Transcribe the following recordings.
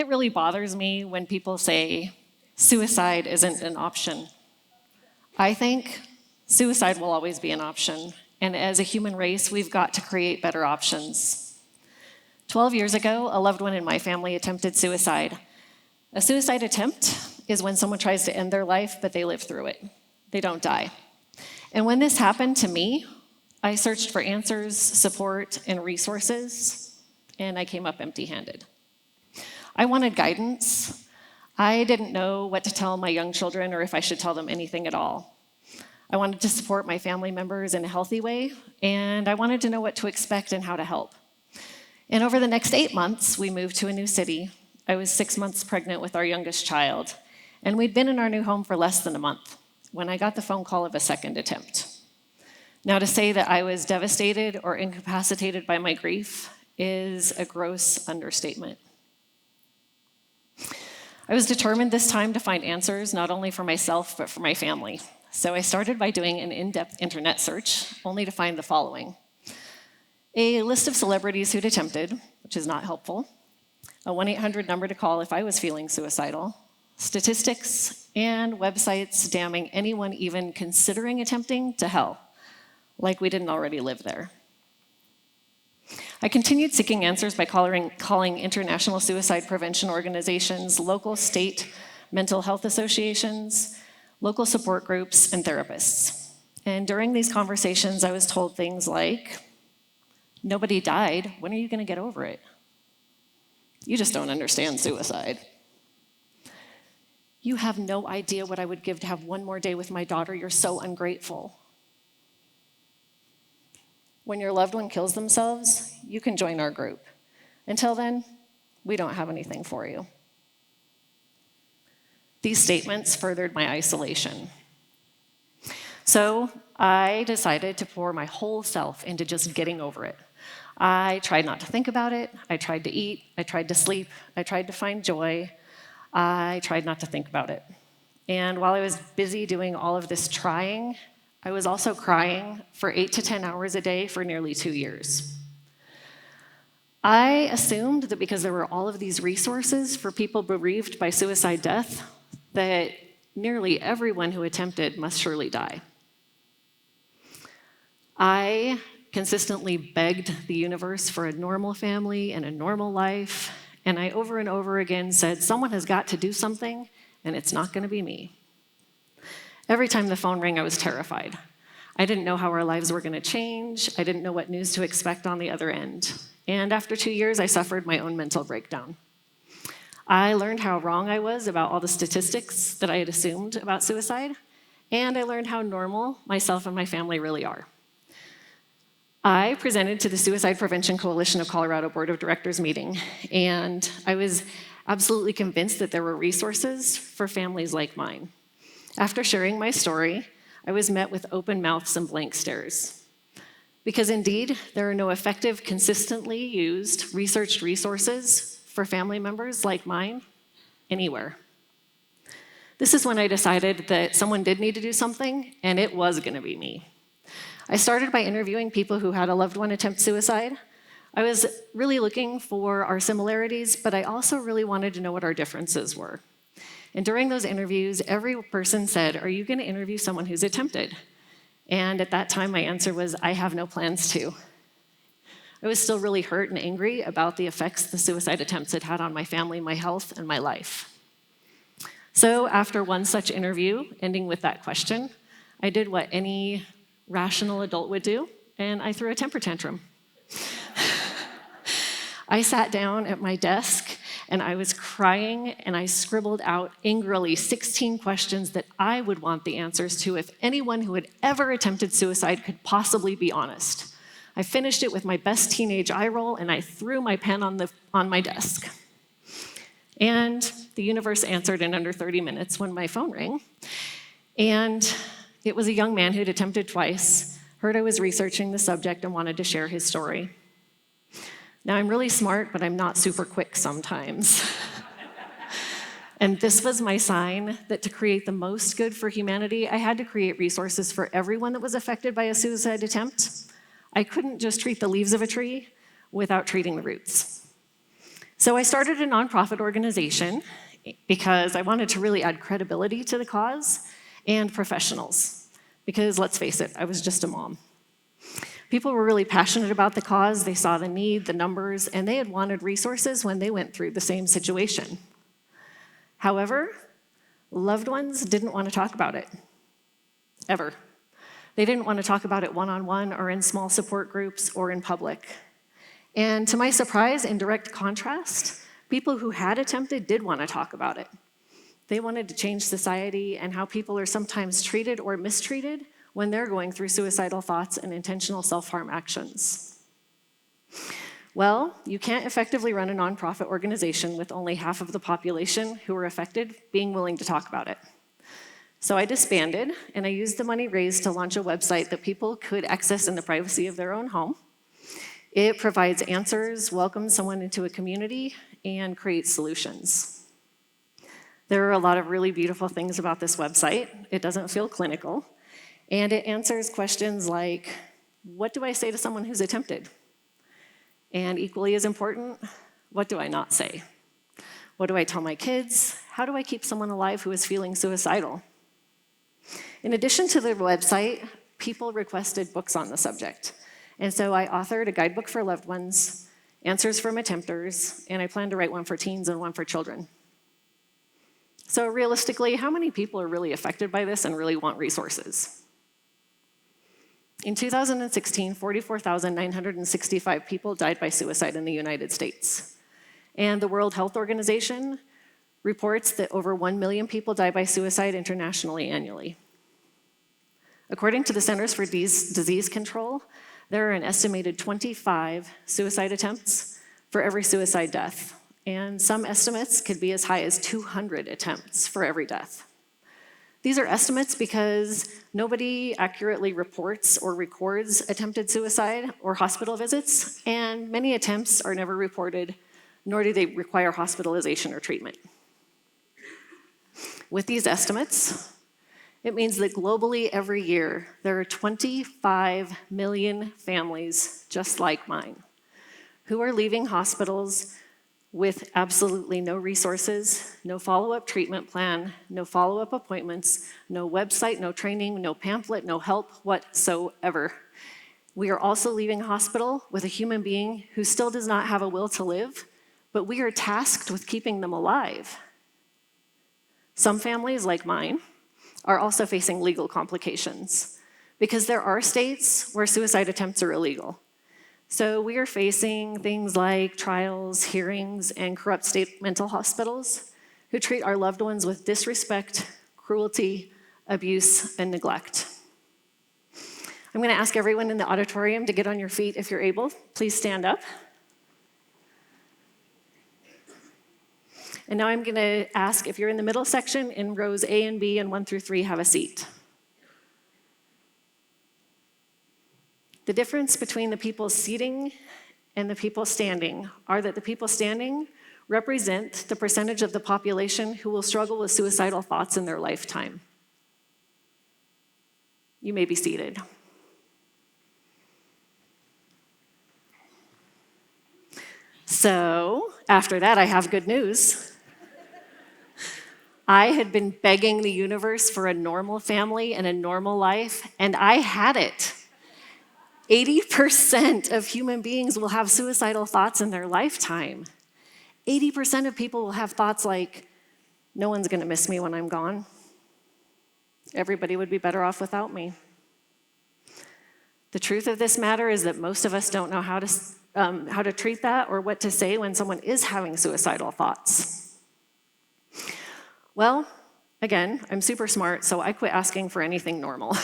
It really bothers me when people say suicide isn't an option. I think suicide will always be an option, and as a human race, we've got to create better options. 12 years ago, a loved one in my family attempted suicide. A suicide attempt is when someone tries to end their life, but they live through it. They don't die. And when this happened to me, I searched for answers, support, and resources, and I came up empty-handed. I wanted guidance. I didn't know what to tell my young children or if I should tell them anything at all. I wanted to support my family members in a healthy way, and I wanted to know what to expect and how to help. And over the next 8 months, we moved to a new city. I was 6 months pregnant with our youngest child, and we'd been in our new home for less than a month when I got the phone call of a second attempt. Now, to say that I was devastated or incapacitated by my grief is a gross understatement. I was determined this time to find answers not only for myself, but for my family. So I started by doing an in-depth internet search, only to find the following: a list of celebrities who'd attempted, which is not helpful, a 1-800 number to call if I was feeling suicidal, statistics, and websites damning anyone even considering attempting to hell, like we didn't already live there. I continued seeking answers by calling international suicide prevention organizations, local state mental health associations, local support groups, and therapists. And during these conversations, I was told things like, "Nobody died. When are you going to get over it? You just don't understand suicide. You have no idea what I would give to have one more day with my daughter. You're so ungrateful. When your loved one kills themselves, you can join our group. Until then, we don't have anything for you." These statements furthered my isolation. So I decided to pour my whole self into just getting over it. I tried not to think about it. I tried to eat. I tried to sleep. I tried to find joy. I tried not to think about it. And while I was busy doing all of this trying, I was also crying for 8 to 10 hours a day for nearly 2 years. I assumed that because there were all of these resources for people bereaved by suicide death, that nearly everyone who attempted must surely die. I consistently begged the universe for a normal family and a normal life, and I over and over again said, someone has got to do something, and it's not going to be me. Every time the phone rang, I was terrified. I didn't know how our lives were going to change. I didn't know what news to expect on the other end. And after 2 years, I suffered my own mental breakdown. I learned how wrong I was about all the statistics that I had assumed about suicide, and I learned how normal myself and my family really are. I presented to the Suicide Prevention Coalition of Colorado Board of Directors meeting, and I was absolutely convinced that there were resources for families like mine. After sharing my story, I was met with open mouths and blank stares. Because indeed, there are no effective, consistently used, researched resources for family members like mine anywhere. This is when I decided that someone did need to do something, and it was going to be me. I started by interviewing people who had a loved one attempt suicide. I was really looking for our similarities, but I also really wanted to know what our differences were. And during those interviews, every person said, "Are you going to interview someone who's attempted?" And at that time, my answer was, "I have no plans to." I was still really hurt and angry about the effects the suicide attempts had had on my family, my health, and my life. So after one such interview, ending with that question, I did what any rational adult would do, and I threw a temper tantrum. I sat down at my desk, and I was crying, and I scribbled out angrily 16 questions that I would want the answers to if anyone who had ever attempted suicide could possibly be honest. I finished it with my best teenage eye roll, and I threw my pen on my desk. And the universe answered in under 30 minutes when my phone rang. And it was a young man who'd attempted twice, heard I was researching the subject, and wanted to share his story. Now, I'm really smart, but I'm not super quick sometimes. And this was my sign that to create the most good for humanity, I had to create resources for everyone that was affected by a suicide attempt. I couldn't just treat the leaves of a tree without treating the roots. So I started a nonprofit organization because I wanted to really add credibility to the cause and professionals. Because let's face it, I was just a mom. People were really passionate about the cause, they saw the need, the numbers, and they had wanted resources when they went through the same situation. However, loved ones didn't want to talk about it, ever. They didn't want to talk about it one-on-one or in small support groups or in public. And to my surprise, in direct contrast, people who had attempted did want to talk about it. They wanted to change society and how people are sometimes treated or mistreated when they're going through suicidal thoughts and intentional self-harm actions. Well, you can't effectively run a nonprofit organization with only half of the population who are affected being willing to talk about it. So I disbanded, and I used the money raised to launch a website that people could access in the privacy of their own home. It provides answers, welcomes someone into a community, and creates solutions. There are a lot of really beautiful things about this website. It doesn't feel clinical, and it answers questions like, what do I say to someone who's attempted? And equally as important, what do I not say? What do I tell my kids? How do I keep someone alive who is feeling suicidal? In addition to the website, people requested books on the subject. And so I authored a guidebook for loved ones, answers from attempters, and I plan to write one for teens and one for children. So realistically, how many people are really affected by this and really want resources? In 2016, 44,965 people died by suicide in the United States. And the World Health Organization reports that over 1 million people die by suicide internationally annually. According to the Centers for Disease Control, there are an estimated 25 suicide attempts for every suicide death, and some estimates could be as high as 200 attempts for every death. These are estimates because nobody accurately reports or records attempted suicide or hospital visits, and many attempts are never reported, nor do they require hospitalization or treatment. With these estimates, it means that globally every year, there are 25 million families just like mine who are leaving hospitals with absolutely no resources, no follow-up treatment plan, no follow-up appointments, no website, no training, no pamphlet, no help whatsoever. We are also leaving a hospital with a human being who still does not have a will to live, but we are tasked with keeping them alive. Some families, like mine, are also facing legal complications because there are states where suicide attempts are illegal. So we are facing things like trials, hearings, and corrupt state mental hospitals who treat our loved ones with disrespect, cruelty, abuse, and neglect. I'm going to ask everyone in the auditorium to get on your feet if you're able. Please stand up. And now I'm going to ask if you're in the middle section in rows A and B and 1 through 3, have a seat. The difference between the people seating and the people standing are that the people standing represent the percentage of the population who will struggle with suicidal thoughts in their lifetime. You may be seated. So, after that, I have good news. I had been begging the universe for a normal family and a normal life, and I had it. 80% of human beings will have suicidal thoughts in their lifetime. 80% of people will have thoughts like, no one's going to miss me when I'm gone. Everybody would be better off without me. The truth of this matter is that most of us don't know how to treat that or what to say when someone is having suicidal thoughts. Well, again, I'm super smart, so I quit asking for anything normal.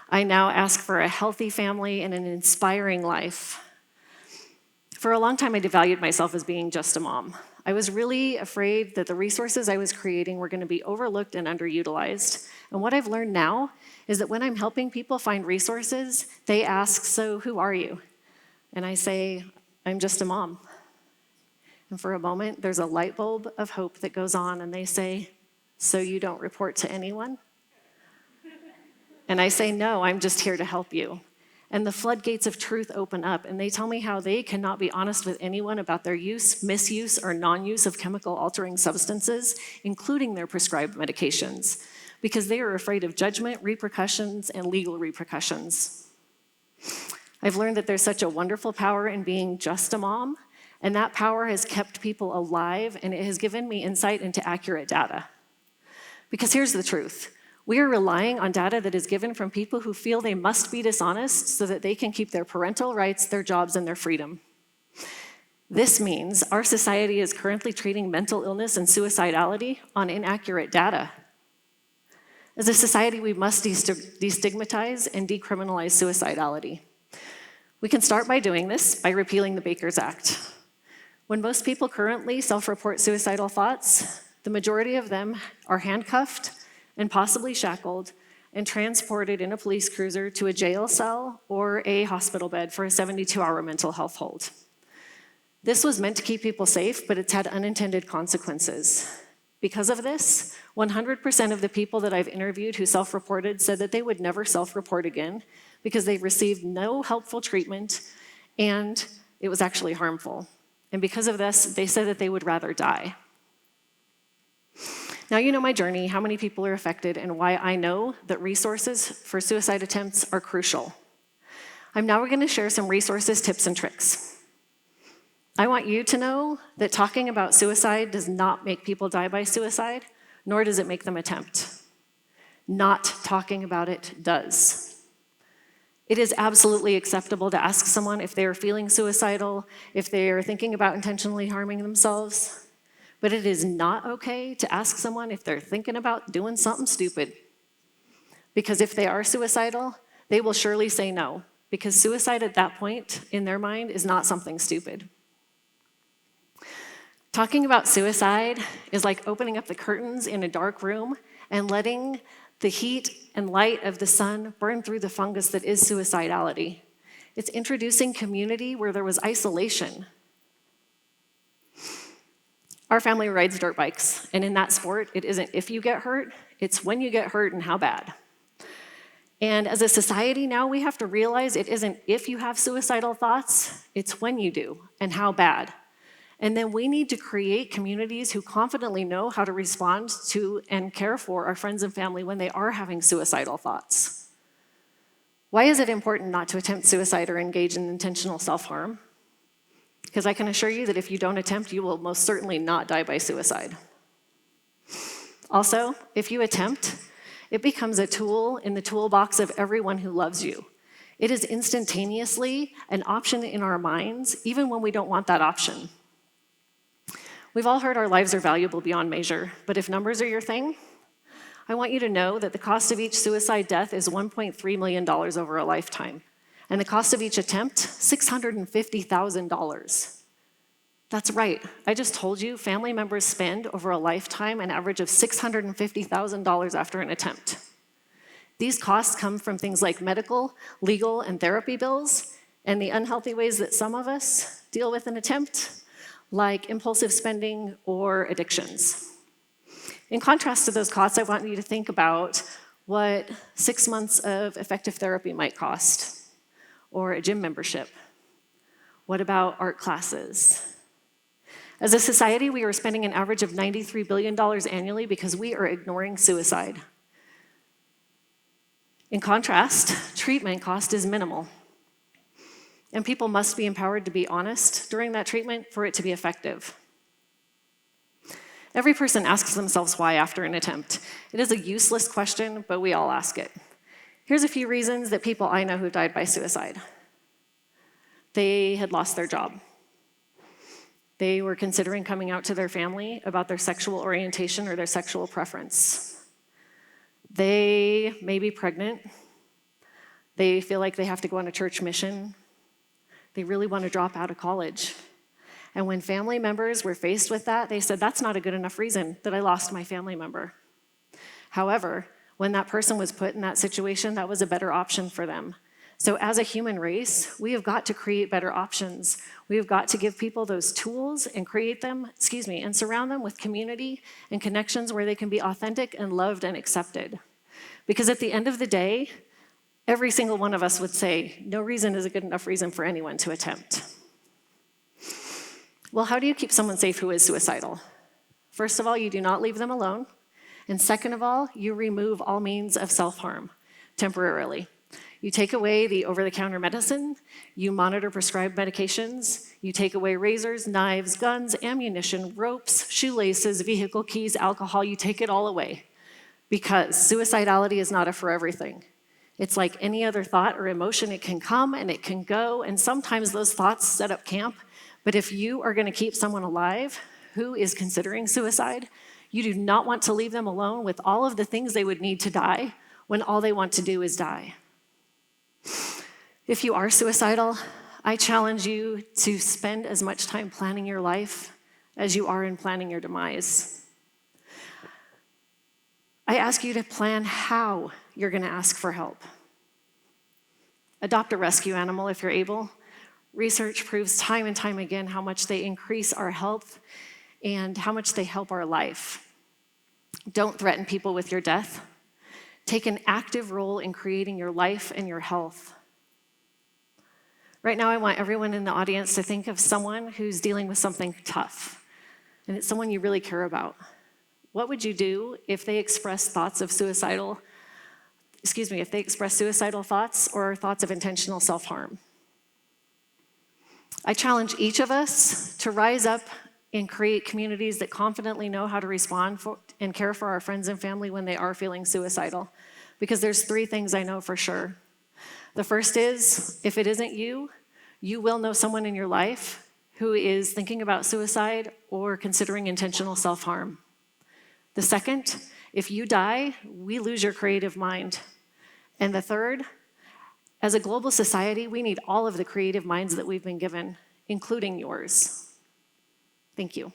I now ask for a healthy family and an inspiring life. For a long time, I devalued myself as being just a mom. I was really afraid that the resources I was creating were going to be overlooked and underutilized. And what I've learned now is that when I'm helping people find resources, they ask, so who are you? And I say, I'm just a mom. And for a moment, there's a light bulb of hope that goes on, and they say, so you don't report to anyone? And I say, no, I'm just here to help you. and the floodgates of truth open up, and they tell me how they cannot be honest with anyone about their use, misuse, or non-use of chemical-altering substances, including their prescribed medications, because they are afraid of judgment, repercussions, and legal repercussions. I've learned that there's such a wonderful power in being just a mom, and that power has kept people alive, and it has given me insight into accurate data. Because here's the truth. We are relying on data that is given from people who feel they must be dishonest so that they can keep their parental rights, their jobs, and their freedom. This means our society is currently treating mental illness and suicidality on inaccurate data. As a society, we must destigmatize and decriminalize suicidality. We can start by doing this by repealing the Baker's Act. When most people currently self-report suicidal thoughts, the majority of them are handcuffed and possibly shackled and transported in a police cruiser to a jail cell or a hospital bed for a 72-hour mental health hold. This was meant to keep people safe, but it's had unintended consequences. Because of this, 100% of the people that I've interviewed who self-reported said that they would never self-report again because they received no helpful treatment and it was actually harmful. And because of this, they said that they would rather die. Now you know my journey, how many people are affected, and why I know that resources for suicide attempts are crucial. I'm now going to share some resources, tips, and tricks. I want you to know that talking about suicide does not make people die by suicide, nor does it make them attempt. Not talking about it does. It is absolutely acceptable to ask someone if they are feeling suicidal, if they are thinking about intentionally harming themselves. But it is not okay to ask someone if they're thinking about doing something stupid. Because if they are suicidal, they will surely say no, because suicide at that point in their mind is not something stupid. Talking about suicide is like opening up the curtains in a dark room and letting the heat and light of the sun burn through the fungus that is suicidality. It's introducing community where there was isolation. Our family rides dirt bikes, and in that sport, it isn't if you get hurt, it's when you get hurt and how bad. And as a society now, we have to realize it isn't if you have suicidal thoughts, it's when you do and how bad. And then we need to create communities who confidently know how to respond to and care for our friends and family when they are having suicidal thoughts. Why is it important not to attempt suicide or engage in intentional self-harm? Because I can assure you that if you don't attempt, you will most certainly not die by suicide. Also, if you attempt, it becomes a tool in the toolbox of everyone who loves you. It is instantaneously an option in our minds, even when we don't want that option. We've all heard our lives are valuable beyond measure, but if numbers are your thing, I want you to know that the cost of each suicide death is $1.3 million over a lifetime. And the cost of each attempt, $650,000. That's right. I just told you family members spend over a lifetime an average of $650,000 after an attempt. These costs come from things like medical, legal, and therapy bills, and the unhealthy ways that some of us deal with an attempt, like impulsive spending or addictions. In contrast to those costs, I want you to think about what 6 months of effective therapy might cost. Or a gym membership? What about art classes? As a society, we are spending an average of $93 billion annually because we are ignoring suicide. In contrast, treatment cost is minimal. And people must be empowered to be honest during that treatment for it to be effective. Every person asks themselves why after an attempt. It is a useless question, but we all ask it. Here's a few reasons that people I know who died by suicide. They had lost their job. They were considering coming out to their family about their sexual orientation or their sexual preference. They may be pregnant. They feel like they have to go on a church mission. They really want to drop out of college. And when family members were faced with that, they said, that's not a good enough reason that I lost my family member. However, when that person was put in that situation, that was a better option for them. So as a human race, we have got to create better options. We have got to give people those tools and create them, and surround them with community and connections where they can be authentic and loved and accepted. Because at the end of the day, Every single one of us would say, no reason is a good enough reason for anyone to attempt. Well, how do you keep someone safe who is suicidal? First of all, you do not leave them alone. And second of all, you remove all means of self-harm temporarily. You take away the over-the-counter medicine, you monitor prescribed medications, you take away razors, knives, guns, ammunition, ropes, shoelaces, vehicle keys, alcohol, you take it all away. Because suicidality is not a for everything. It's like any other thought or emotion, it can come and it can go, and sometimes those thoughts set up camp. But if you are going to keep someone alive who is considering suicide, you do not want to leave them alone with all of the things they would need to die when all they want to do is die. If you are suicidal, I challenge you to spend as much time planning your life as you are in planning your demise. I ask you to plan how you're going to ask for help. Adopt a rescue animal if you're able. Research proves time and time again how much they increase our health and how much they help our life. Don't threaten people with your death. Take an active role in creating your life and your health. Right now, I want everyone in the audience to think of someone who's dealing with something tough, and it's someone you really care about. What would you do if they express suicidal thoughts or thoughts of intentional self-harm? I challenge each of us to rise up and create communities that confidently know how to respond and care for our friends and family when they are feeling suicidal. Because there's 3 things I know for sure. The first is, if it isn't you, you will know someone in your life who is thinking about suicide or considering intentional self-harm. The second, if you die, we lose your creative mind. And the third, as a global society, we need all of the creative minds that we've been given, including yours. Thank you.